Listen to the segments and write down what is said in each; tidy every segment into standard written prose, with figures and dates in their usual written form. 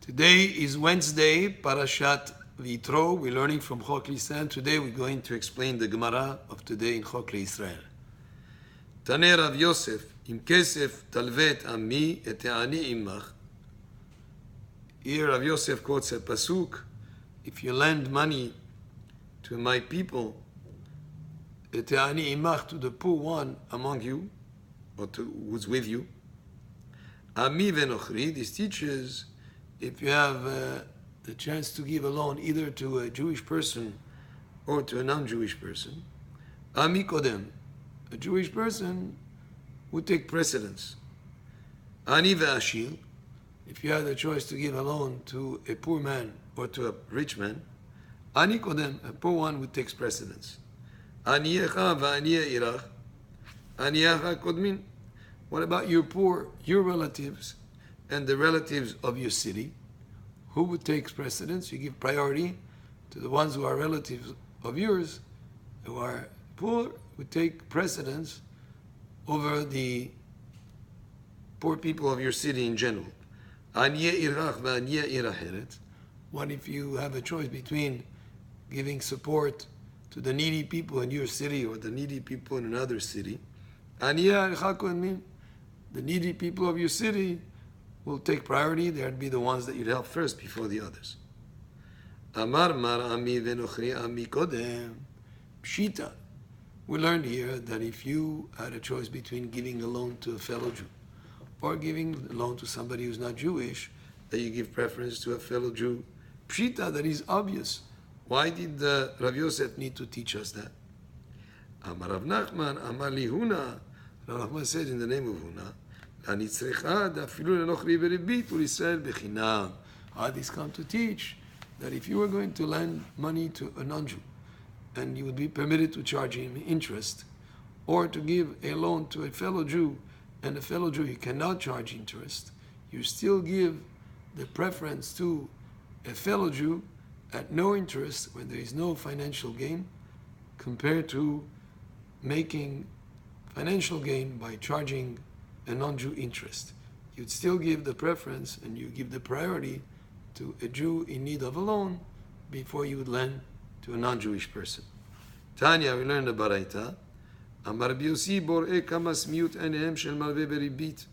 Today is Wednesday, Parashat Yitro. We're learning from Hok Leisrael. Today we're going to explain the Gemarah of today in Hok Leisrael. Tanei Rav Yosef, im kesef talvet ami et ani imach. Here Rav Yosef quotes a pasuk, if you lend money to my people, et ani imach, to the poor one among you, or to who's with you, ami venochri, this teaches if you have the chance to give a loan either to a Jewish person or to a non-Jewish person, ami kodem, a Jewish person would take precedence. Ani ve'ashir, if you had the choice to give a loan to a poor man or to a rich man, ani kodem, a poor one would take precedence. Aniyecha va'aniye irach, aniyecha kodmin. What about your poor, your relatives, and the relatives of your city? Who would take precedence? You give priority to the ones who are relatives of yours, who are poor, would take precedence over the poor people of your city in general. What if you have a choice between giving support to the needy people in your city or the needy people in another city? The needy people of your city will take priority. They'd be the ones that you'd help first before the others. Amar mar ami venochri ami kodem. Pshita. We learned here that if you had a choice between giving a loan to a fellow Jew or giving a loan to somebody who's not Jewish, that you give preference to a fellow Jew. Pshita, that is obvious. Why did Rav Yosef need to teach us that? Amar Rav Nachman, Amar li Huna. Rav Nachman said in the name of Huna, Hadis come to teach that if you were going to lend money to a non-Jew and you would be permitted to charge him interest, or to give a loan to a fellow Jew and a fellow Jew you cannot charge interest, you still give the preference to a fellow Jew at no interest when there is no financial gain, compared to making financial gain by charging a non-Jew interest. You'd still give the preference and you give the priority to a Jew in need of a loan before you would lend to a non-Jewish person. Tanya, we learned the Baraita. Amar Rabbi Yossi bor'e kamas miut enehem shel malveh beribit.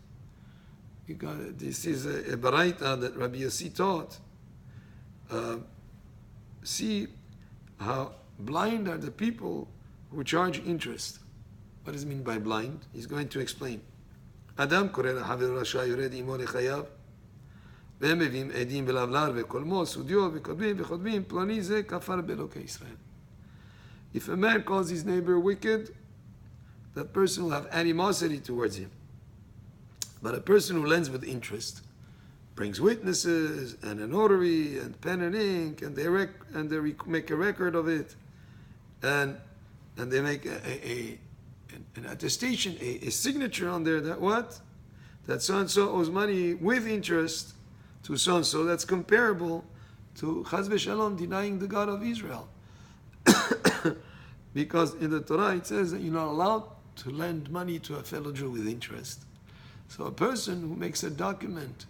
This is a Baraita that Rabbi Yossi taught. See how blind are the people who charge interest. What does it mean by blind? He's going to explain. אדם קורא לחבר רשע יורד עמו לחייו והם מביאים עדים ולבלר וקולמו, סודיו וכותבים פלוני זה כפר באלוקי ישראל. If a man calls his neighbor wicked, that person will have animosity towards him. But a person who lends with interest, brings witnesses and a notary and pen and ink, and they make a record of it, and they make an attestation, a signature on there that what? That so-and-so owes money with interest to so-and-so. That's comparable to Chaz v'Shalom denying the God of Israel. Because in the Torah it says that you're not allowed to lend money to a fellow Jew with interest. So a person who makes a document,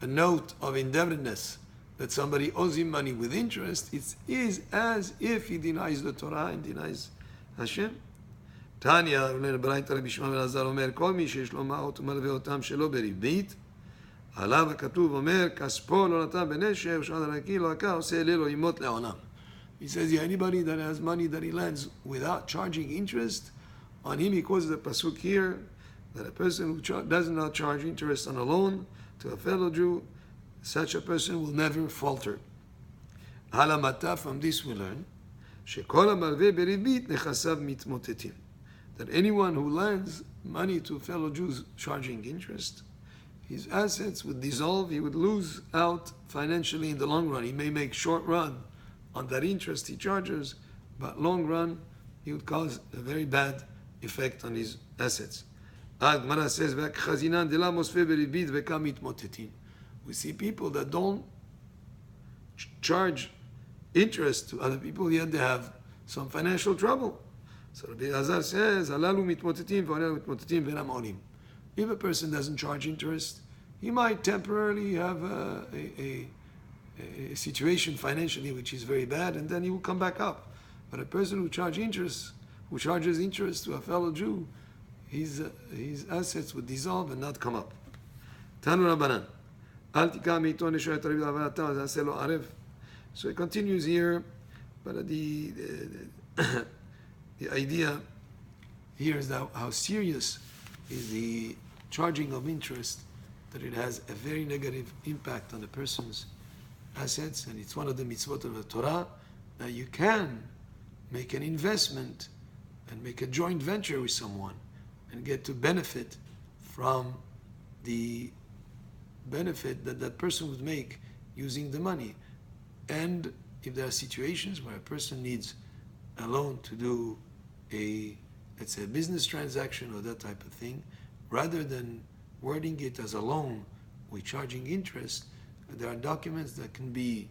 a note of indebtedness, that somebody owes him money with interest, it is as if he denies the Torah and denies Hashem. Tanya, ברייתא רבי שמעון בן אלעזר אומר, כל מי שיש לו מעות ומלווה אותם שלא בריבית, עליו הכתוב אומר, כספו לא נתן בנשך, ושעון הנקי לא לקח, עושה אלה לו ימות לעולם. He says, yeah, anybody that has money that he lends without charging interest, on him he quotes the pasuk here, that a person who does not charge interest on a loan to a fellow Jew, such a person will never falter. Halamata, from this we learn, שכל המלווה בריבית נכסיו מתמוטטים. That anyone who lends money to fellow Jews charging interest, his assets would dissolve, he would lose out financially in the long run. He may make short run on that interest he charges, but long run, he would cause a very bad effect on his assets. Gemarah says, we see people that don't charge interest to other people, yet they have some financial trouble. So Rabbi Azar says, "Halalu mitmotetim v'halalu mitmotetim v'enam olim." If a person doesn't charge interest, he might temporarily have a a situation financially which is very bad, and then he will come back up. But a person who charges interest to a fellow Jew, his assets would dissolve and not come up. Tanu Rabbanan. So it continues here, but the idea here is that how serious is the charging of interest, that it has a very negative impact on a person's assets, and it's one of the mitzvot of the Torah that you can make an investment and make a joint venture with someone and get to benefit from the benefit that that person would make using the money. And if there are situations where a person needs a loan to do let's say a business transaction or that type of thing, rather than wording it as a loan with charging interest, there are documents that can be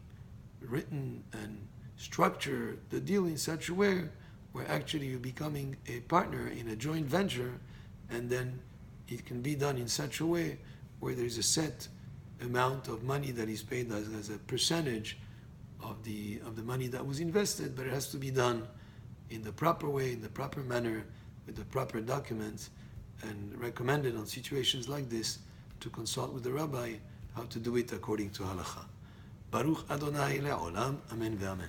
written and structure the deal in such a way where actually you're becoming a partner in a joint venture, and then it can be done in such a way where there's a set amount of money that is paid as a percentage of the money that was invested, but it has to be done in the proper way, in the proper manner, with the proper documents, and recommended on situations like this to consult with the rabbi how to do it according to halacha. Baruch Adonai le'olam, amen ve'amen.